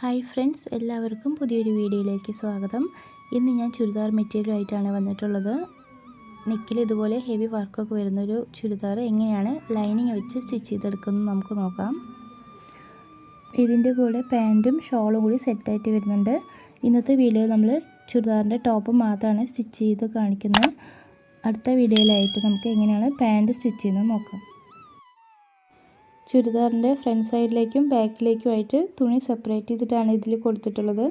Hi friends, എല്ലാവർക്കും പുതിയൊരു വീഡിയോയിലേക്ക് സ്വാഗതം. ഇന്ന് ഞാൻ ചുരിദാർ മെറ്റീരിയലായിട്ടാണ് വന്നിട്ടുള്ളത്. നെക്കിൽ ഇതുപോലെ ഹെവി വർക്കൊക്കെ വരുന്നൊരു ചുരിദാർ എങ്ങനെയാണ് ലൈനിങ് വെച്ച് സ്റ്റിച്ച് ചെയ്തെടുക്കുന്നത് നമുക്ക് നോക്കാം. ഇതിൻ്റെ കൂടെ പാൻറ്റും ഷോളും കൂടി സെറ്റായിട്ട് വരുന്നുണ്ട്. ഇന്നത്തെ വീഡിയോയിൽ നമ്മൾ ചുരിദാറിൻ്റെ ടോപ്പ് മാത്രമാണ് സ്റ്റിച്ച് ചെയ്ത് കാണിക്കുന്നത്. അടുത്ത വീഡിയോയിലായിട്ട് നമുക്ക് എങ്ങനെയാണ് പാൻറ്റ് സ്റ്റിച്ച് ചെയ്യുന്നത് നോക്കാം. ചുരിദാറിൻ്റെ ഫ്രണ്ട് സൈഡിലേക്കും ബാക്കിലേക്കുമായിട്ട് തുണി സെപ്പറേറ്റ് ചെയ്തിട്ടാണ് ഇതിൽ കൊടുത്തിട്ടുള്ളത്.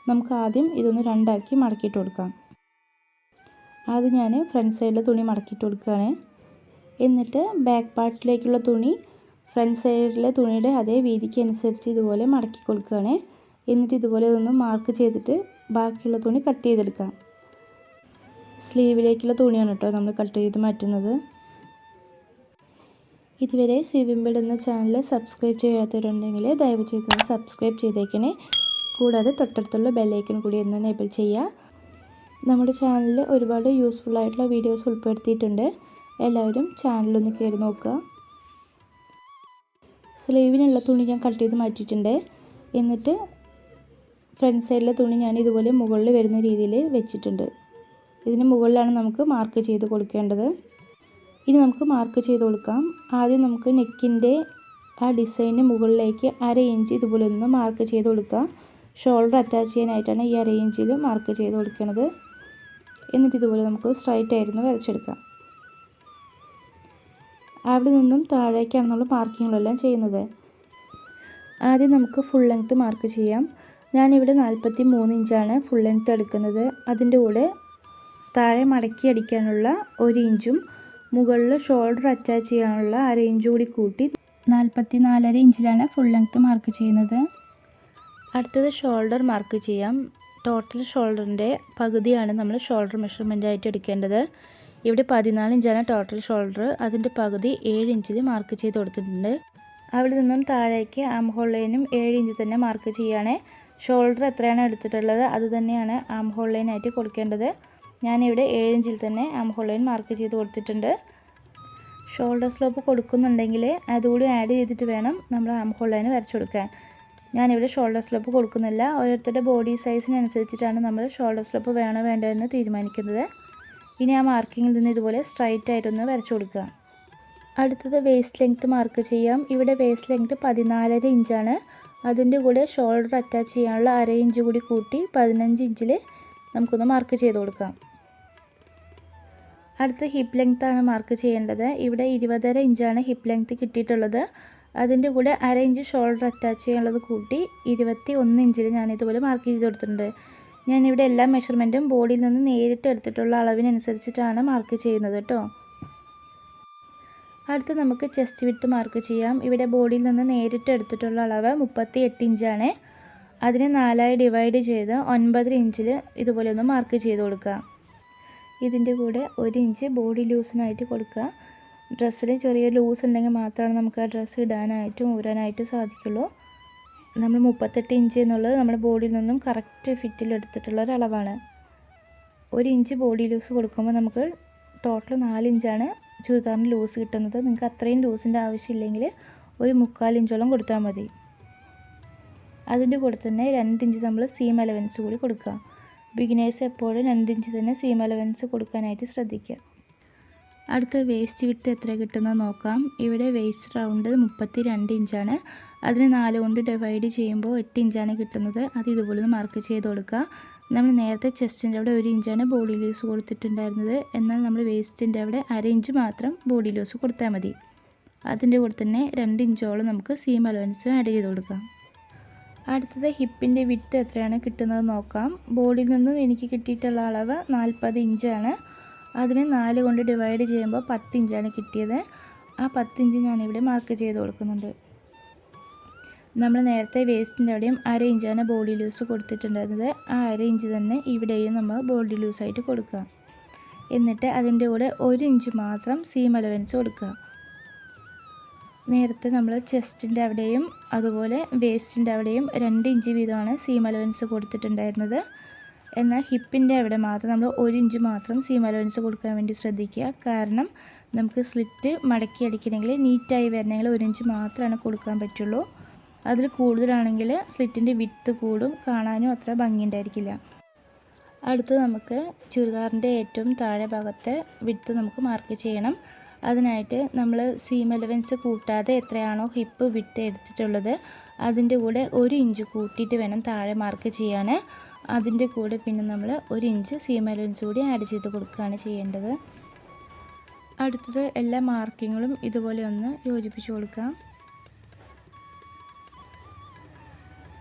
നമുക്ക് ആദ്യം ഇതൊന്ന് രണ്ടാക്കി മടക്കിയിട്ട് കൊടുക്കാം. ആദ്യം ഞാൻ ഫ്രണ്ട് സൈഡിലെ തുണി മടക്കിയിട്ട് കൊടുക്കുകയാണ്. എന്നിട്ട് ബാക്ക് പാർട്ടിലേക്കുള്ള തുണി ഫ്രണ്ട് സൈഡിലെ തുണിയുടെ അതേ വീതിക്ക് അനുസരിച്ച് ഇതുപോലെ മടക്കി കൊടുക്കുകയാണ്. എന്നിട്ട് ഇതുപോലെ ഒന്ന് മാർക്ക് ചെയ്തിട്ട് ബാക്കിയുള്ള തുണി കട്ട് ചെയ്തെടുക്കാം. സ്ലീവിലേക്കുള്ള തുണിയാണ് കേട്ടോ നമ്മൾ കട്ട് ചെയ്ത് മാറ്റുന്നത്. ഇതുവരെ sewingbird എന്ന ചാനൽ സബ്സ്ക്രൈബ് ചെയ്യാത്തവരുണ്ടെങ്കിൽ ദയവ് ചെയ്ത് സബ്സ്ക്രൈബ് ചെയ്തേക്കണേ. കൂടാതെ തൊട്ടടുത്തുള്ള ബെല്ലൈക്കൺ കൂടി ഒന്ന് എനേബിൾ ചെയ്യുക. നമ്മുടെ ചാനലിൽ ഒരുപാട് യൂസ്ഫുൾ ആയിട്ടുള്ള വീഡിയോസ് ഉൾപ്പെടുത്തിയിട്ടുണ്ട്. എല്ലാവരും ചാനലൊന്ന് കയറി നോക്കുക. സ്ലീവിനുള്ള തുണി ഞാൻ കട്ട് ചെയ്ത് മാറ്റിയിട്ടുണ്ട്. എന്നിട്ട് ഫ്രണ്ട് സൈഡിലെ തുണി ഞാൻ ഇതുപോലെ മുകളിൽ വരുന്ന രീതിയിൽ വെച്ചിട്ടുണ്ട്. ഇതിന് മുകളിലാണ് നമുക്ക് മാർക്ക് ചെയ്ത് കൊടുക്കേണ്ടത്. ഇനി നമുക്ക് മാർക്ക് ചെയ്ത് കൊടുക്കാം. ആദ്യം നമുക്ക് നെക്കിൻ്റെ ആ ഡിസൈന് മുകളിലേക്ക് 1/2 ഇഞ്ച് ഇതുപോലെ ഒന്ന് മാർക്ക് ചെയ്ത് കൊടുക്കുക. ഷോൾഡർ അറ്റാച്ച് ചെയ്യാനായിട്ടാണ് ഈ 1/2 ഇഞ്ചിൽ മാർക്ക് ചെയ്ത് കൊടുക്കുന്നത്. എന്നിട്ട് ഇതുപോലെ നമുക്ക് സ്ട്രൈറ്റ് ആയിരുന്നു വരച്ചെടുക്കാം. അവിടെ നിന്നും താഴേക്കാണ് നമ്മൾ മാർക്കിങ്ങുകളെല്ലാം ചെയ്യുന്നത്. ആദ്യം നമുക്ക് ഫുൾ ലെങ്ത്ത് മാർക്ക് ചെയ്യാം. ഞാനിവിടെ 43 ഇഞ്ചാണ് ഫുൾ ലെങ്ത്ത് എടുക്കുന്നത്. അതിൻ്റെ കൂടെ താഴെ മടക്കി അടിക്കാനുള്ള 1 ഇഞ്ചും മുകളിൽ ഷോൾഡർ അറ്റാച്ച് ചെയ്യാനുള്ള 1/2 ഇഞ്ച് കൂടി കൂട്ടി 44.5 ഇഞ്ചിലാണ് ഫുൾ ലെങ്ത്ത് മാർക്ക് ചെയ്യുന്നത്. അടുത്തത് ഷോൾഡർ മാർക്ക് ചെയ്യാം. ടോട്ടൽ ഷോൾഡറിൻ്റെ പകുതിയാണ് നമ്മൾ ഷോൾഡർ മെഷർമെൻ്റ് ആയിട്ട് എടുക്കേണ്ടത്. ഇവിടെ 14 ഇഞ്ചാണ് ടോട്ടൽ ഷോൾഡർ. അതിൻ്റെ പകുതി 7 ഇഞ്ചിൽ മാർക്ക് ചെയ്ത് കൊടുത്തിട്ടുണ്ട്. അവിടെ നിന്നും താഴേക്ക് ആം ഹോൾ ലൈനും 7 ഇഞ്ച് തന്നെ മാർക്ക് ചെയ്യുകയാണ്. ഷോൾഡർ എത്രയാണ് എടുത്തിട്ടുള്ളത് അത് തന്നെയാണ് ആം ഹോൾ ലൈനായിട്ട് കൊടുക്കേണ്ടത്. ഞാനിവിടെ 7 ഇഞ്ചിൽ തന്നെ ആം ഹോൾ ലൈൻ മാർക്ക് ചെയ്ത് കൊടുത്തിട്ടുണ്ട്. ഷോൾഡർ സ്ലോപ്പ് കൊടുക്കുന്നുണ്ടെങ്കിൽ അതുകൂടി ആഡ് ചെയ്തിട്ട് വേണം നമ്മൾ ആം ഹോൾ ലൈൻ വരച്ചു കൊടുക്കാൻ. ഞാനിവിടെ ഷോൾഡർ സ്ലോപ്പ് കൊടുക്കുന്നില്ല. ഓരോരുത്തരുടെ ബോഡി സൈസിനനുസരിച്ചിട്ടാണ് നമ്മൾ ഷോൾഡർ സ്ലോപ്പ് വേണോ വേണ്ടതെന്ന് തീരുമാനിക്കുന്നത്. ഇനി ആ മാർക്കിങ്ങിൽ നിന്ന് ഇതുപോലെ സ്ട്രൈറ്റ് ആയിട്ടൊന്ന് വരച്ചു കൊടുക്കുക. അടുത്തത് വേസ്റ്റ് ലെങ്ത്ത് മാർക്ക് ചെയ്യാം. ഇവിടെ വേസ്റ്റ് ലെങ്ത്ത് 14.5 ഇഞ്ചാണ്. അതിൻ്റെ കൂടെ ഷോൾഡർ അറ്റാച്ച് ചെയ്യാനുള്ള 1/2 ഇഞ്ച് കൂടി കൂട്ടി 15 ഇഞ്ചിൽ നമുക്കൊന്ന് മാർക്ക് ചെയ്ത് കൊടുക്കാം. അടുത്ത ഹിപ്പ് ലെങ്ത്താണ് മാർക്ക് ചെയ്യേണ്ടത്. ഇവിടെ 20.5 ഇഞ്ചാണ് ഹിപ്പ് ലെങ്ത്ത് കിട്ടിയിട്ടുള്ളത്. അതിൻ്റെ കൂടെ 1/2 ഇഞ്ച് ഷോൾഡർ അറ്റാച്ച് ചെയ്യാനുള്ളത് കൂട്ടി 21 ഇഞ്ചിൽ ഞാനിതുപോലെ മാർക്ക് ചെയ്ത് കൊടുത്തിട്ടുണ്ട്. ഞാനിവിടെ എല്ലാ മെഷർമെൻറ്റും ബോഡിയിൽ നിന്ന് നേരിട്ട് എടുത്തിട്ടുള്ള അളവിനനുസരിച്ചിട്ടാണ് മാർക്ക് ചെയ്യുന്നത് കേട്ടോ. അടുത്ത് നമുക്ക് ചെസ്റ്റ് വിഡ്ത്ത് മാർക്ക് ചെയ്യാം. ഇവിടെ ബോഡിയിൽ നിന്ന് നേരിട്ട് എടുത്തിട്ടുള്ള അളവ് 38 ഇഞ്ചാണ്. അതിനെ 4ആയി ഡിവൈഡ് ചെയ്ത് 9 ഇഞ്ചിൽ ഇതുപോലെ ഒന്ന് മാർക്ക് ചെയ്ത് കൊടുക്കുക. ഇതിൻ്റെ കൂടെ 1 ഇഞ്ച് ബോഡി ലൂസിനായിട്ട് കൊടുക്കുക. ഡ്രസ്സിൽ ചെറിയ ലൂസ് ഉണ്ടെങ്കിൽ മാത്രമാണ് നമുക്ക് ആ ഡ്രസ്സ് ഇടാനായിട്ടും ഊരാനായിട്ടും സാധിക്കുള്ളൂ. നമ്മൾ 38 ഇഞ്ച് എന്നുള്ളത് നമ്മുടെ ബോഡിയിൽ നിന്നും കറക്റ്റ് ഫിറ്റിൽ എടുത്തിട്ടുള്ള ഒരളവാണ്. 1 ഇഞ്ച് ബോഡി ലൂസ് കൊടുക്കുമ്പോൾ നമുക്ക് ടോട്ടൽ 4 ഇഞ്ചാണ് ചുരിദാറിന് ലൂസ് കിട്ടുന്നത്. നിങ്ങൾക്ക് അത്രയും ലൂസിൻ്റെ ആവശ്യമില്ലെങ്കിൽ ഒരു 3/4 ഇഞ്ചോളം കൊടുത്താൽ മതി. അതിൻ്റെ കൂടെ തന്നെ 2 ഇഞ്ച് നമ്മൾ സീം അലവൻസ് കൂടി കൊടുക്കുക. ബിഗിനേഴ്സ് എപ്പോഴും 2 ഇഞ്ച് തന്നെ സീം അലവൻസ് കൊടുക്കാനായിട്ട് ശ്രദ്ധിക്കുക. അടുത്ത വേസ്റ്റ് വിഡ്ത്ത് എത്ര കിട്ടുന്നത് നോക്കാം. ഇവിടെ വേസ്റ്റ് റൗണ്ട് 32 ഇഞ്ചാണ്. അതിന് 4 കൊണ്ട് ഡിവൈഡ് ചെയ്യുമ്പോൾ 8 ഇഞ്ചാണ് കിട്ടുന്നത്. അത് ഇതുപോലെ മാർക്ക് ചെയ്ത് കൊടുക്കുക. നമ്മൾ നേരത്തെ ചെസ്റ്റിൻ്റെ അവിടെ 1 ഇഞ്ചാണ് ബോഡി ലൂസ് കൊടുത്തിട്ടുണ്ടായിരുന്നത്. എന്നാൽ നമ്മൾ വേസ്റ്റിൻ്റെ അവിടെ 1/2 ഇഞ്ച് മാത്രം ബോഡി ലൂസ് കൊടുത്താൽ മതി. അതിൻ്റെ കൂടെ തന്നെ 2 ഇഞ്ചോളം നമുക്ക് സീം അലവൻസും ആഡ് ചെയ്ത് കൊടുക്കാം. അടുത്തത് ഹിപ്പിൻ്റെ വിഡ്ത്ത് എത്രയാണ് കിട്ടുന്നത് നോക്കാം. ബോഡിയിൽ നിന്നും എനിക്ക് കിട്ടിയിട്ടുള്ള അളവ് 40 ഇഞ്ചാണ്. അതിനെ 4 കൊണ്ട് ഡിവൈഡ് ചെയ്യുമ്പോൾ 10 ഇഞ്ചാണ് കിട്ടിയത്. ആ 10 ഇഞ്ച് ഞാനിവിടെ മാർക്ക് ചെയ്ത് കൊടുക്കുന്നുണ്ട്. നമ്മൾ നേരത്തെ വേസ്റ്റിൻ്റെ അവിടെയും 1/2 ഇഞ്ചാണ് ബോഡി ലൂസ് കൊടുത്തിട്ടുണ്ടായിരുന്നത്. ആ 1/2 ഇഞ്ച് തന്നെ ഇവിടെയും നമ്മൾ ബോഡി ലൂസായിട്ട് കൊടുക്കുക. എന്നിട്ട് അതിൻ്റെ കൂടെ 1 ഇഞ്ച് മാത്രം സീം അലവൻസ് കൊടുക്കുക. നേരത്തെ നമ്മൾ ചെസ്റ്റിൻ്റെ അവിടെയും അതുപോലെ വേസ്റ്റിൻ്റെ അവിടെയും 2 ഇഞ്ച് വീതമാണ് സീം അലവൻസ് കൊടുത്തിട്ടുണ്ടായിരുന്നത്. എന്നാൽ ഹിപ്പിൻ്റെ അവിടെ മാത്രം നമ്മൾ 1 ഇഞ്ച് മാത്രം സീം അലവൻസ് കൊടുക്കാൻ വേണ്ടി ശ്രദ്ധിക്കുക. കാരണം നമുക്ക് സ്ലിറ്റ് മടക്കി അടിക്കണമെങ്കിൽ നീറ്റായി വരണമെങ്കിൽ 1 ഇഞ്ച് മാത്രമാണ് കൊടുക്കാൻ പറ്റുള്ളൂ. അതിൽ കൂടുതലാണെങ്കിൽ സ്ലിറ്റിൻ്റെ വിഡ്ത്ത് കൂടും, കാണാനും അത്ര ഭംഗിയുണ്ടായിരിക്കില്ല. അടുത്ത് നമുക്ക് ചുരിദാറിൻ്റെ ഏറ്റവും താഴെ ഭാഗത്തെ വിഡ്ത്ത് നമുക്ക് മാർക്ക് ചെയ്യണം. അതിനായിട്ട് നമ്മൾ സീം അലവൻസ് കൂട്ടാതെ എത്രയാണോ ഹിപ്പ് വിഡ്ത്ത് എടുത്തിട്ടുള്ളത് അതിൻ്റെ കൂടെ 1 ഇഞ്ച് കൂട്ടിയിട്ട് വേണം താഴെ മാർക്ക് ചെയ്യാൻ. അതിൻ്റെ കൂടെ പിന്നെ നമ്മൾ 1 ഇഞ്ച് സീം അലവൻസ് കൂടി ആഡ് ചെയ്ത് കൊടുക്കുകയാണ് ചെയ്യേണ്ടത്. അടുത്തത് എല്ലാ മാർക്കിങ്ങുകളും ഇതുപോലെ ഒന്ന് യോജിപ്പിച്ച് കൊടുക്കാം.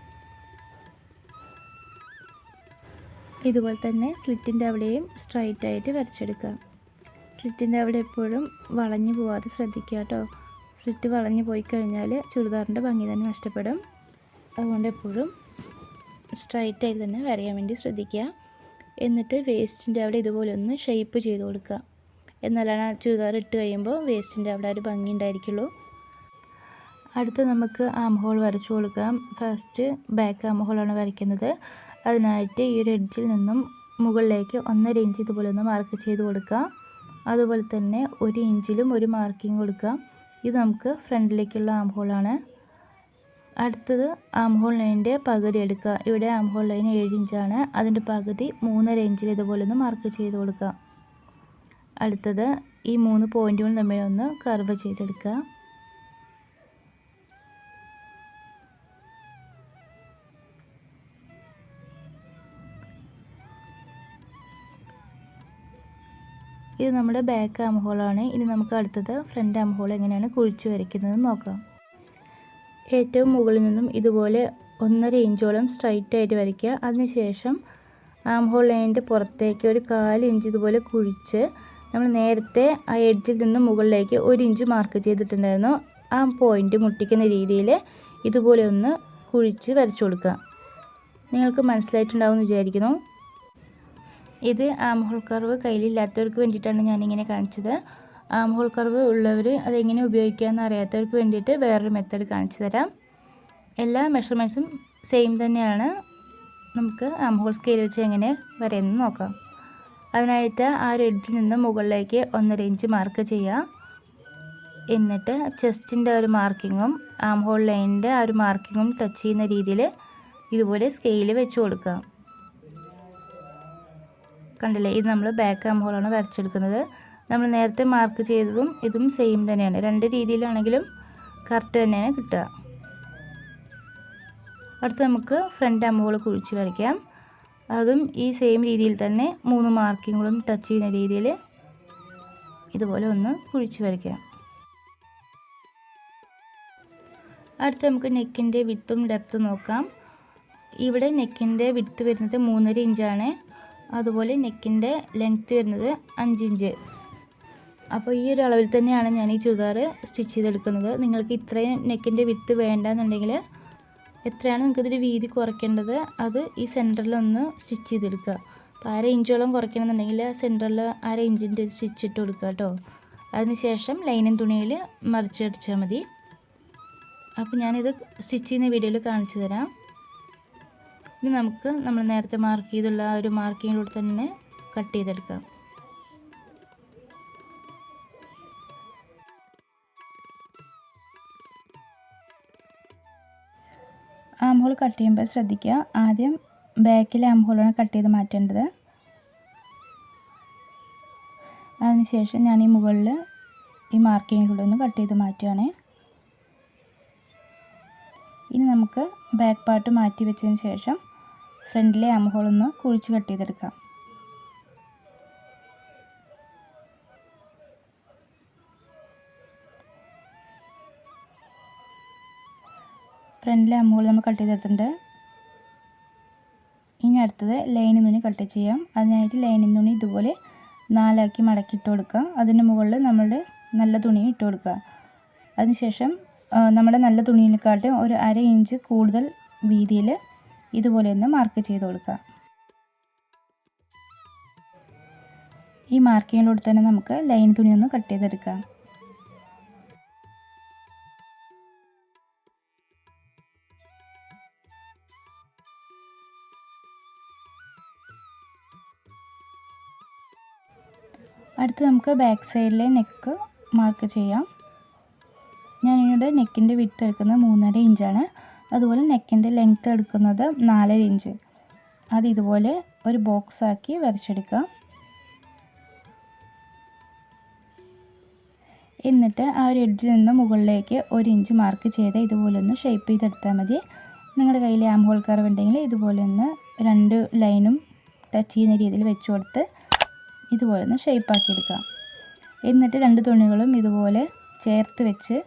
ഇതുപോലെ തന്നെ സ്ലിറ്റിൻ്റെ അവിടെയും സ്ട്രൈറ്റ് ആയിട്ട് വരച്ചെടുക്കാം. സ്ലിറ്റിൻ്റെ അവിടെ എപ്പോഴും വളഞ്ഞു പോവാതെ ശ്രദ്ധിക്കുക കേട്ടോ. സ്ലിറ്റ് വളഞ്ഞു പോയി കഴിഞ്ഞാൽ ചുരിദാറിൻ്റെ ഭംഗി തന്നെ നഷ്ടപ്പെടും. അതുകൊണ്ട് എപ്പോഴും സ്ട്രൈറ്റ് ആയിട്ട് തന്നെ വരയാൻ വേണ്ടി ശ്രദ്ധിക്കുക. എന്നിട്ട് വേസ്റ്റിൻ്റെ അവിടെ ഇതുപോലെ ഒന്ന് ഷേപ്പ് ചെയ്ത് കൊടുക്കുക. എന്നാലാണ് ആ ചുരിദാർ ഇട്ട് കഴിയുമ്പോൾ വേസ്റ്റിൻ്റെ അവിടെ ഒരു ഭംഗി ഉണ്ടായിരിക്കുള്ളൂ. അടുത്ത് നമുക്ക് ആം ഹോൾ വരച്ചു കൊടുക്കാം. ഫസ്റ്റ് ബാക്ക് ആം ഹോളാണ് വരയ്ക്കുന്നത്. അതിനായിട്ട് ഈ ഒരു എഡ്ജിൽ നിന്നും മുകളിലേക്ക് 1.5 ഇഞ്ച് ഇതുപോലെ ഒന്ന് മാർക്ക് ചെയ്ത് കൊടുക്കുക. അതുപോലെ തന്നെ 1 ഇഞ്ചിലും ഒരു മാർക്കിങ് കൊടുക്കുക. ഇത് നമുക്ക് ഫ്രണ്ടിലേക്കുള്ള ആം ഹോളാണ്. അടുത്തത് ആം ഹോൾ ലൈനിൻ്റെ പകുതി എടുക്കുക. ഇവിടെ ആം ഹോൾ ലൈൻ 7 ഇഞ്ചാണ്. അതിൻ്റെ പകുതി 3.5 ഇഞ്ചിൽ ഇതുപോലെ ഒന്ന് മാർക്ക് ചെയ്ത് കൊടുക്കുക. അടുത്തത് ഈ 3 പോയിൻറ്റുകൾ തമ്മിൽ ഒന്ന് കർവ് ചെയ്തെടുക്കുക. ഇത് നമ്മുടെ ബാക്ക് ആം ഹോളാണ്. ഇനി നമുക്ക് അടുത്തത് ഫ്രണ്ട് ആം ഹോൾ എങ്ങനെയാണ് കുഴിച്ച് വരയ്ക്കുന്നത് നോക്കാം. ഏറ്റവും മുകളിൽ നിന്നും ഇതുപോലെ 1.5 ഇഞ്ചോളം സ്ട്രൈറ്റ് ആയിട്ട് വരയ്ക്കുക. അതിനുശേഷം ആം ഹോൾ ലൈനിൻ്റെ പുറത്തേക്ക് ഒരു 1/4 ഇഞ്ച് ഇതുപോലെ കുഴിച്ച് നമ്മൾ നേരത്തെ ആ എഡ്ജിൽ നിന്ന് മുകളിലേക്ക് 1 ഇഞ്ച് മാർക്ക് ചെയ്തിട്ടുണ്ടായിരുന്നു. ആ പോയിൻ്റ് മുട്ടിക്കുന്ന രീതിയിൽ ഇതുപോലെ ഒന്ന് കുഴിച്ച് വരച്ചു കൊടുക്കുക. നിങ്ങൾക്ക് മനസ്സിലായിട്ടുണ്ടാവുമെന്ന് വിചാരിക്കുന്നു. ഇത് ആം ഹോൾ കർവ് കയ്യിലില്ലാത്തവർക്ക് വേണ്ടിയിട്ടാണ് ഞാനിങ്ങനെ കാണിച്ചത്. ആം ഹോൾ കർവ് ഉള്ളവർ അതെങ്ങനെ ഉപയോഗിക്കാമെന്ന് അറിയാത്തവർക്ക് വേണ്ടിയിട്ട് വേറൊരു മെത്തേഡ് കാണിച്ചു തരാം. എല്ലാ മെഷർമെൻറ്റ്സും സെയിം തന്നെയാണ്. നമുക്ക് ആം ഹോൾ സ്കെയിൽ വെച്ച് എങ്ങനെ വരയെന്ന് നോക്കാം. അതിനായിട്ട് ആ ഒരു എഡ്ജിൽ നിന്ന് മുകളിലേക്ക് 1.5 ഇഞ്ച് മാർക്ക് ചെയ്യുക. എന്നിട്ട് ചെസ്റ്റിൻ്റെ ഒരു മാർക്കിങ്ങും ആം ഹോൾ ലൈനിൻ്റെ ആ ഒരു മാർക്കിങ്ങും ടച്ച് ചെയ്യുന്ന രീതിയിൽ ഇതുപോലെ സ്കെയിൽ വെച്ച് കൊടുക്കുക. കണ്ടില്ലേ, ഇത് നമ്മൾ ബാക്ക് ആം ഹോളാണ് വരച്ചെടുക്കുന്നത്. നമ്മൾ നേരത്തെ മാർക്ക് ചെയ്തതും ഇതും സെയിം തന്നെയാണ്. 2 രീതിയിലാണെങ്കിലും കറക്റ്റ് തന്നെയാണ് കിട്ടുക. അടുത്ത് നമുക്ക് ഫ്രണ്ട് ആം ഹോൾ കുഴിച്ച് വരയ്ക്കാം. അതും ഈ സെയിം രീതിയിൽ തന്നെ 3 മാർക്കിങ്ങുകളും ടച്ച് ചെയ്യുന്ന രീതിയിൽ ഇതുപോലെ ഒന്ന് കുഴിച്ച് വരയ്ക്കാം. അടുത്ത് നമുക്ക് നെക്കിൻ്റെ വിഡ്ത്തും ഡെപ്ത്തും നോക്കാം. ഇവിടെ നെക്കിൻ്റെ വിഡ്ത്ത് വരുന്നത് 3.5 ഇഞ്ചാണ്. അതുപോലെ നെക്കിൻ്റെ ലെങ്ത്ത് വരുന്നത് 5 ഇഞ്ച്. അപ്പോൾ ഈ ഒരു അളവിൽ തന്നെയാണ് ഞാൻ ഈ ചുരിദാർ സ്റ്റിച്ച് ചെയ്തെടുക്കുന്നത്. നിങ്ങൾക്ക് ഇത്രയും നെക്കിൻ്റെ വിഡ്ത്ത് വേണ്ടെന്നുണ്ടെങ്കിൽ എത്രയാണ് നിങ്ങൾക്കിതിൽ വീതി കുറയ്ക്കേണ്ടത് അത് ഈ സെൻറ്ററിലൊന്ന് സ്റ്റിച്ച് ചെയ്തെടുക്കുക. അപ്പോൾ 1/2 ഇഞ്ചോളം കുറയ്ക്കണമെന്നുണ്ടെങ്കിൽ സെൻറ്ററിൽ 1/2 ഇഞ്ചിൻ്റെ സ്റ്റിച്ച് ഇട്ട് കൊടുക്കുക കേട്ടോ. അതിനുശേഷം ലൈനിങ് തുണിയിൽ മറിച്ചടിച്ചാൽ മതി. അപ്പോൾ ഞാനിത് സ്റ്റിച്ച് ചെയ്യുന്ന വീഡിയോയിൽ കാണിച്ചു തരാം. ഇനി നമുക്ക് നമ്മൾ നേരത്തെ മാർക്ക് ചെയ്തുള്ള ആ ഒരു മാർക്കിങ്ങിലൂടെ തന്നെ കട്ട് ചെയ്തെടുക്കാം. ആം ഹോൾ കട്ട് ചെയ്യുമ്പോൾ ശ്രദ്ധിക്കുക, ആദ്യം ബാക്കിലെ ആം ഹോളാണ് കട്ട് ചെയ്ത് മാറ്റേണ്ടത്. അതിനുശേഷം ഞാൻ ഈ മുകളിൽ ഈ മാർക്കിങ്ങിലൂടെ ഒന്ന് കട്ട് ചെയ്ത് മാറ്റുകയാണ്. ഇനി നമുക്ക് ബാക്ക് പാർട്ട് മാറ്റി വെച്ചതിന് ശേഷം ഫ്രണ്ടിലെ ആം ഹോൾ ഒന്ന് കുഴിച്ച് കട്ട് ചെയ്തെടുക്കാം. ഫ്രണ്ടിലെ ആം ഹോൾ നമ്മൾ കട്ട് ചെയ്തെടുത്തിട്ടുണ്ട്. ഇനി അടുത്തത് ലൈനിങ് തുണി കട്ട് ചെയ്യാം. അതിനായിട്ട് ലൈനിങ് തുണി ഇതുപോലെ 4 ആക്കി മടക്കി ഇട്ട് കൊടുക്കുക. അതിന് മുകളിൽ നമ്മളുടെ നല്ല തുണി ഇട്ട് കൊടുക്കുക. അതിനുശേഷം നമ്മുടെ നല്ല തുണിയിനെക്കാട്ടും ഒരു 1/2 ഇഞ്ച് കൂടുതൽ വീതിയിൽ ഇതുപോലെ ഒന്ന് മാർക്ക് ചെയ്ത് കൊടുക്കുക. ഈ മാർക്കിങ്ങിലൂടെ തന്നെ നമുക്ക് ലൈൻ തുണി ഒന്ന് കട്ട് ചെയ്തെടുക്കാം. അടുത്ത് നമുക്ക് ബാക്ക് സൈഡിലെ നെക്ക് മാർക്ക് ചെയ്യാം. ഞാനിവിടെ നെക്കിൻ്റെ വിഡ്ത്ത് എടുക്കുന്നത് 3.5 ഇഞ്ചാണ്. അതുപോലെ നെക്കിൻ്റെ ലെങ്ത്ത് എടുക്കുന്നത് 4 ഇഞ്ച്. അത് ഇതുപോലെ ഒരു ബോക്സാക്കി വരച്ചെടുക്കുക. എന്നിട്ട് ആ ഒരു എഡ്ജിൽ നിന്ന് മുകളിലേക്ക് 1 ഇഞ്ച് മാർക്ക് ചെയ്ത് ഇതുപോലെ ഒന്ന് ഷേപ്പ് ചെയ്തെടുത്താൽ മതി. നിങ്ങളുടെ കയ്യിൽ ആം ഹോൾ കർവ് ഉണ്ടെങ്കിൽ ഇതുപോലെ ഒന്ന് 2 ലൈനും ടച്ച് ചെയ്യുന്ന രീതിയിൽ വെച്ച് കൊടുത്ത് ഇതുപോലെ ഒന്ന് ഷേപ്പാക്കി എടുക്കുക. എന്നിട്ട് 2 തുണികളും ഇതുപോലെ ചേർത്ത് വെച്ച്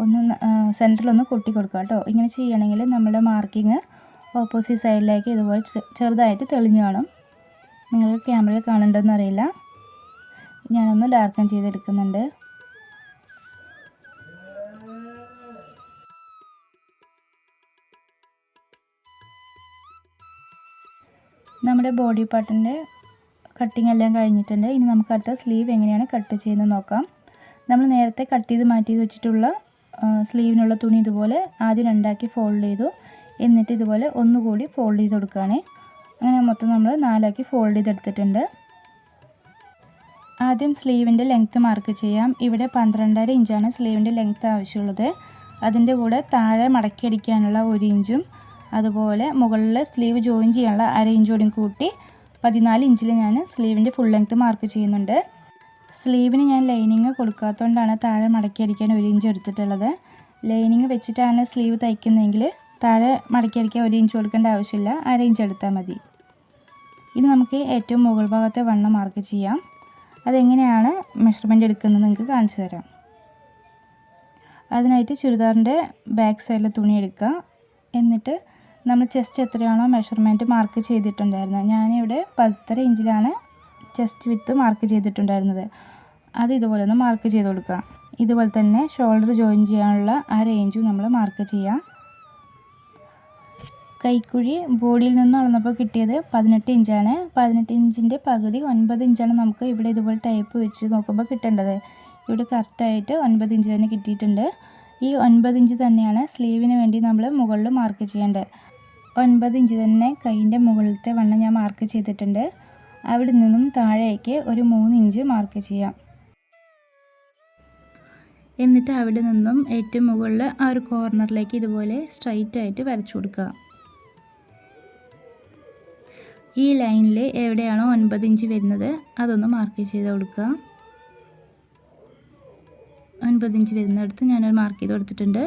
ഒന്ന് സെൻറ്ററിലൊന്ന് കൊട്ടി കൊടുക്കുക കേട്ടോ. ഇങ്ങനെ ചെയ്യണമെങ്കിൽ നമ്മുടെ മാർക്കിങ് ഓപ്പോസിറ്റ് സൈഡിലേക്ക് ഇതുപോലെ ചെറുതായിട്ട് തെളിഞ്ഞു കാണും. നിങ്ങൾക്ക് ക്യാമറയിൽ കാണുന്നുണ്ടോയെന്ന് അറിയില്ല. ഞാനൊന്ന് ഡാർക്കൻ ചെയ്തെടുക്കുന്നുണ്ട്. നമ്മുടെ ബോഡി പാർട്ടിൻ്റെ കട്ടിങ് എല്ലാം കഴിഞ്ഞിട്ടുണ്ട്. ഇനി നമുക്ക് അടുത്ത സ്ലീവ് എങ്ങനെയാണ് കട്ട് ചെയ്യുന്നത് നോക്കാം. നമ്മൾ നേരത്തെ കട്ട് ചെയ്ത് മാറ്റി വെച്ചിട്ടുള്ള സ്ലീവിനുള്ള തുണി ഇതുപോലെ ആദ്യം 2 ഫോൾഡ് ചെയ്തു. എന്നിട്ട് ഇതുപോലെ ഒന്നുകൂടി ഫോൾഡ് ചെയ്ത് കൊടുക്കുകയാണ്. അങ്ങനെ മൊത്തം നമ്മൾ 4 ഫോൾഡ് ചെയ്തെടുത്തിട്ടുണ്ട്. ആദ്യം സ്ലീവിൻ്റെ ലെങ്ത്ത് മാർക്ക് ചെയ്യാം. ഇവിടെ 12.5 ഇഞ്ചാണ് സ്ലീവിൻ്റെ ലെങ്ത്ത് ആവശ്യമുള്ളത്. അതിൻ്റെ കൂടെ താഴെ മടക്കി അടിക്കാനുള്ള 1 ഇഞ്ചും അതുപോലെ മുകളിൽ സ്ലീവ് ജോയിൻ ചെയ്യാനുള്ള 1/2 ഇഞ്ചോടും കൂട്ടി 14 ഇഞ്ചിൽ ഞാൻ സ്ലീവിൻ്റെ ഫുൾ ലെങ്ത്ത് മാർക്ക് ചെയ്യുന്നുണ്ട്. സ്ലീവിന് ഞാൻ ലൈനിങ് കൊടുക്കാത്തതുകൊണ്ടാണ് താഴെ മടക്കി അടിക്കാൻ 1 ഇഞ്ച് എടുത്തിട്ടുള്ളത്. ലൈനിങ് വെച്ചിട്ടാണ് സ്ലീവ് തയ്ക്കുന്നതെങ്കിൽ താഴെ മടക്കി അടിക്കാൻ 1 ഇഞ്ച് കൊടുക്കേണ്ട ആവശ്യമില്ല, 1/2 ഇഞ്ച് എടുത്താൽ മതി. ഇനി നമുക്ക് ഏറ്റവും മുകൾ ഭാഗത്തെ വണ്ണം മാർക്ക് ചെയ്യാം. അതെങ്ങനെയാണ് മെഷർമെൻറ്റ് എടുക്കുന്നത് നിങ്ങൾക്ക് കാണിച്ചു തരാം. അതിനായിട്ട് ചുരിദാറിൻ്റെ ബാക്ക് സൈഡിൽ തുണി എടുക്കുക. എന്നിട്ട് നമ്മൾ ചെസ്റ്റ് എത്രയാണോ മെഷർമെൻറ്റ് മാർക്ക് ചെയ്തിട്ടുണ്ടായിരുന്നത്, ഞാനിവിടെ 10.5 ഇഞ്ചിലാണ് ചെസ്റ്റ് വിത്ത് മാർക്ക് ചെയ്തിട്ടുണ്ടായിരുന്നത്. അത് ഇതുപോലെ ഒന്ന് മാർക്ക് ചെയ്ത് കൊടുക്കുക. ഇതുപോലെ തന്നെ ഷോൾഡർ ജോയിൻ ചെയ്യാനുള്ള 1/2 ഇഞ്ചും നമ്മൾ മാർക്ക് ചെയ്യാം. കൈക്കുഴി ബോഡിയിൽ നിന്ന് അളന്നപ്പോൾ കിട്ടിയത് 18 ഇഞ്ചാണ്. 18 ഇഞ്ചിൻ്റെ പകുതി 9 ഇഞ്ചാണ് നമുക്ക് ഇവിടെ ഇതുപോലെ ടൈപ്പ് വെച്ച് നോക്കുമ്പോൾ കിട്ടേണ്ടത്. ഇവിടെ കറക്റ്റായിട്ട് 9 ഇഞ്ച് തന്നെ കിട്ടിയിട്ടുണ്ട്. ഈ 9 ഇഞ്ച് തന്നെയാണ് സ്ലീവിന് വേണ്ടി നമ്മൾ മുകളിൽ മാർക്ക് ചെയ്യേണ്ടത്. 9 ഇഞ്ച് തന്നെ കൈയിൻ്റെ മുകളിലത്തെ വണ്ണം ഞാൻ മാർക്ക് ചെയ്തിട്ടുണ്ട്. അവിടെ നിന്നും താഴേക്ക് ഒരു 3 ഇഞ്ച് മാർക്ക് ചെയ്യാം. എന്നിട്ട് അവിടെ നിന്നും ഏറ്റവും മുകളിൽ ആ ഒരു കോർണറിലേക്ക് ഇതുപോലെ സ്ട്രൈറ്റ് ആയിട്ട് വരച്ചു കൊടുക്കുക. ഈ ലൈനിൽ എവിടെയാണോ 9 ഇഞ്ച് വരുന്നത് അതൊന്ന് മാർക്ക് ചെയ്ത് കൊടുക്കുക. 9 ഇഞ്ച് വരുന്നിടത്ത് ഞാനൊരു മാർക്ക് ചെയ്ത് കൊടുത്തിട്ടുണ്ട്.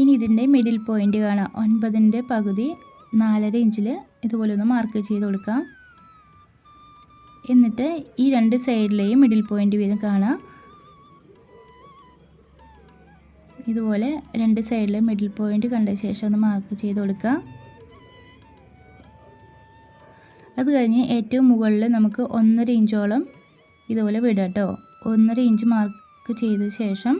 ഇനി ഇതിൻ്റെ മിഡിൽ പോയിൻ്റ് കാണാം. 9ൻ്റെ പകുതി 4.5 ഇഞ്ചിൽ ഇതുപോലെ ഒന്ന് മാർക്ക് ചെയ്ത് കൊടുക്കാം. എന്നിട്ട് ഈ 2 സൈഡിലെയും മിഡിൽ പോയിൻ്റ് വീതം കാണാം. ഇതുപോലെ 2 സൈഡിലെ മിഡിൽ പോയിൻ്റ് കണ്ട ശേഷം ഒന്ന് മാർക്ക് ചെയ്ത് കൊടുക്കുക. അത് കഴിഞ്ഞ് ഏറ്റവും മുകളിൽ നമുക്ക് 1.5 ഇഞ്ചോളം ഇതുപോലെ വിടാം കേട്ടോ. 1.5 ഇഞ്ച് മാർക്ക് ചെയ്ത ശേഷം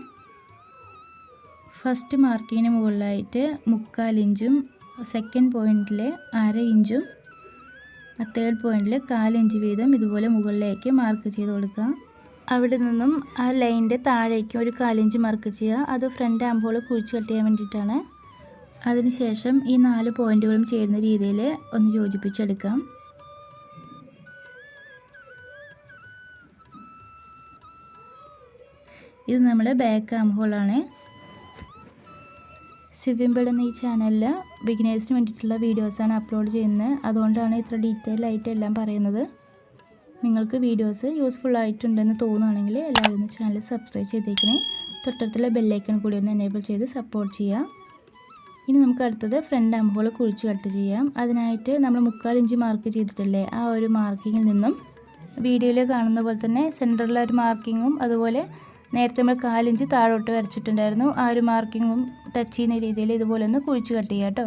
ഫസ്റ്റ് മാർക്കിങ്ങിന് മുകളിലായിട്ട് 3/4 ഇഞ്ചും സെക്കൻഡ് പോയിൻറ്റിൽ 1/2 ഇഞ്ചും തേർഡ് പോയിൻറ്റിൽ 1/4 ഇഞ്ച് വീതം ഇതുപോലെ മുകളിലേക്ക് മാർക്ക് ചെയ്ത് കൊടുക്കുക. അവിടെ നിന്നും ആ ലൈനിൻ്റെ താഴേക്ക് ഒരു 1/4 ഇഞ്ച് മാർക്ക് ചെയ്യുക. അത് ഫ്രണ്ട് ആം ഹോൾ കുഴിച്ച് കട്ട് ചെയ്യാൻ വേണ്ടിയിട്ടാണ്. അതിനുശേഷം ഈ 4 പോയിൻറ്റുകളും ചേരുന്ന രീതിയിൽ ഒന്ന് യോജിപ്പിച്ചെടുക്കാം. ഇത് നമ്മുടെ ബാക്ക് ആം ഹോളാണ്. സെവിംബിർഡ് എന്ന ഈ ചാനലിൽ ബിഗിനേഴ്സിന് വേണ്ടിയിട്ടുള്ള വീഡിയോസാണ് അപ്ലോഡ് ചെയ്യുന്നത്. അതുകൊണ്ടാണ് ഇത്ര ഡീറ്റെയിൽ ആയിട്ട് എല്ലാം പറയുന്നത്. നിങ്ങൾക്ക് വീഡിയോസ് യൂസ്ഫുൾ ആയിട്ടുണ്ടെന്ന് തോന്നുകയാണെങ്കിൽ എല്ലാവരും ഒന്ന് ചാനൽ സബ്സ്ക്രൈബ് ചെയ്തേക്കണേ. തൊട്ടടുത്തുള്ള ബെല്ലൈക്കൺ കൂടി ഒന്ന് എനേബിൾ ചെയ്ത് സപ്പോർട്ട് ചെയ്യാം. ഇനി നമുക്ക് അടുത്തത് ഫ്രണ്ട് ആം ഹോൾ കുഴിച്ച് കട്ട് ചെയ്യാം. അതിനായിട്ട് നമ്മൾ 3/4 ഇഞ്ച് മാർക്ക് ചെയ്തിട്ടില്ലേ, ആ ഒരു മാർക്കിങ്ങിൽ നിന്നും വീഡിയോയിൽ കാണുന്ന പോലെ തന്നെ സെൻറ്ററിലെ ഒരു മാർക്കിങ്ങും അതുപോലെ നേരത്തെ നമ്മൾ 1/4 ഇഞ്ച് താഴോട്ട് വരച്ചിട്ടുണ്ടായിരുന്നു, ആ ഒരു മാർക്കിങ്ങും ടച്ച് ചെയ്യുന്ന രീതിയിൽ ഇതുപോലെ ഒന്ന് കുഴിച്ച് കട്ട് ചെയ്യാം കേട്ടോ.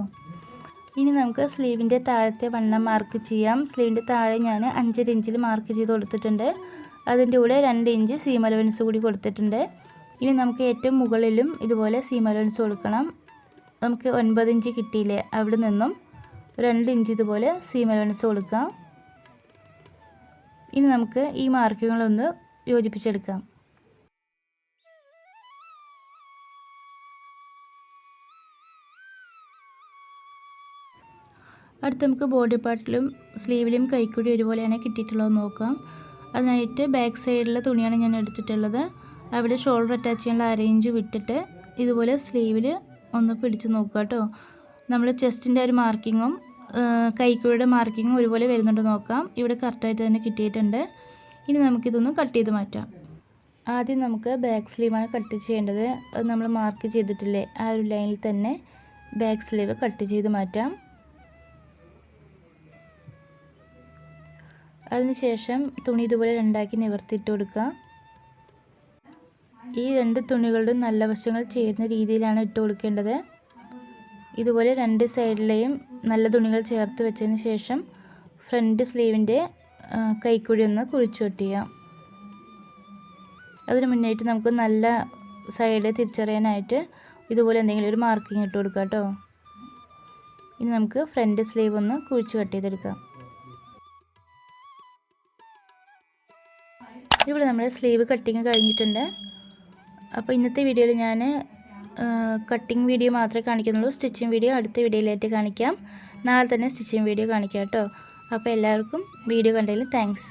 ഇനി നമുക്ക് സ്ലീവിൻ്റെ താഴത്തെ വണ്ണം മാർക്ക് ചെയ്യാം. സ്ലീവിൻ്റെ താഴെ ഞാൻ 5.5 ഇഞ്ചിൽ മാർക്ക് ചെയ്ത് കൊടുത്തിട്ടുണ്ട്. അതിൻ്റെ കൂടെ 2 ഇഞ്ച് സീം അലവൻസ് കൂടി കൊടുത്തിട്ടുണ്ട്. ഇനി നമുക്ക് ഏറ്റവും മുകളിലും ഇതുപോലെ സീം അലവൻസ് കൊടുക്കണം. നമുക്ക് 9 ഇഞ്ച് കിട്ടിയില്ലേ, അവിടെ നിന്നും 2 ഇഞ്ച് ഇതുപോലെ സീം അലവൻസ് കൊടുക്കാം. ഇനി നമുക്ക് ഈ മാർക്കിങ്ങുകളൊന്ന് യോജിപ്പിച്ചെടുക്കാം. അടുത്ത് നമുക്ക് ബോഡി പാർട്ടിലും സ്ലീവിലും കൈക്കൂടി ഒരുപോലെയാണ് കിട്ടിയിട്ടുള്ളത് നോക്കാം. അതിനായിട്ട് ബാക്ക് സൈഡിലെ തുണിയാണ് ഞാൻ എടുത്തിട്ടുള്ളത്. അവിടെ ഷോൾഡർ അറ്റാച്ച് ചെയ്യാനുള്ള 1/2 ഇഞ്ച് വിട്ടിട്ട് ഇതുപോലെ സ്ലീവിൽ ഒന്ന് പിടിച്ച് നോക്കുക കേട്ടോ. നമ്മൾ ചെസ്റ്റിൻ്റെ ഒരു മാർക്കിങ്ങും കൈക്കുഴിയുടെ മാർക്കിങ്ങും ഒരുപോലെ വരുന്നുണ്ട് നോക്കാം. ഇവിടെ കറക്റ്റായിട്ട് തന്നെ കിട്ടിയിട്ടുണ്ട്. ഇനി നമുക്കിതൊന്ന് കട്ട് ചെയ്ത് മാറ്റാം. ആദ്യം നമുക്ക് ബാക്ക് സ്ലീവാണ് കട്ട് ചെയ്യേണ്ടത്. അത് നമ്മൾ മാർക്ക് ചെയ്തിട്ടില്ലേ ആ ഒരു ലൈനിൽ തന്നെ ബാക്ക് സ്ലീവ് കട്ട് ചെയ്ത് മാറ്റാം. അതിനുശേഷം തുണി ഇതുപോലെ രണ്ടാക്കി നിവർത്തിയിട്ട് കൊടുക്കുക. ഈ രണ്ട് തുണികളുടെ നല്ല വശങ്ങൾ ചേരുന്ന രീതിയിലാണ് ഇട്ട് കൊടുക്കേണ്ടത്. ഇതുപോലെ രണ്ട് സൈഡിലെയും നല്ല തുണികൾ ചേർത്ത് വെച്ചതിന് ശേഷം ഫ്രണ്ട് സ്ലീവിൻ്റെ കൈക്കുഴി ഒന്ന് കുഴിച്ചു കട്ട് ചെയ്യാം. അതിന് മുന്നായിട്ട് നമുക്ക് നല്ല സൈഡ് തിരിച്ചറിയാനായിട്ട് ഇതുപോലെ എന്തെങ്കിലും ഒരു മാർക്കിംഗ് ഇട്ട് കൊടുക്കാം കേട്ടോ. ഇനി നമുക്ക് ഫ്രണ്ട് സ്ലീവ് ഒന്ന് കുഴിച്ച് കട്ട് ചെയ്തെടുക്കാം. ഇവിടെ നമ്മുടെ സ്ലീവ് കട്ടിങ് കഴിഞ്ഞിട്ടുണ്ട്. അപ്പോൾ ഇന്നത്തെ വീഡിയോയിൽ ഞാൻ കട്ടിങ് വീഡിയോ മാത്രമേ കാണിക്കുന്നുള്ളൂ. സ്റ്റിച്ചിങ് വീഡിയോ അടുത്ത വീഡിയോയിലായിട്ട് കാണിക്കാം. നാളെ തന്നെ സ്റ്റിച്ചിങ് വീഡിയോ കാണിക്കാം കേട്ടോ. അപ്പോൾ എല്ലാവർക്കും വീഡിയോ കണ്ടതിൽ താങ്ക്സ്.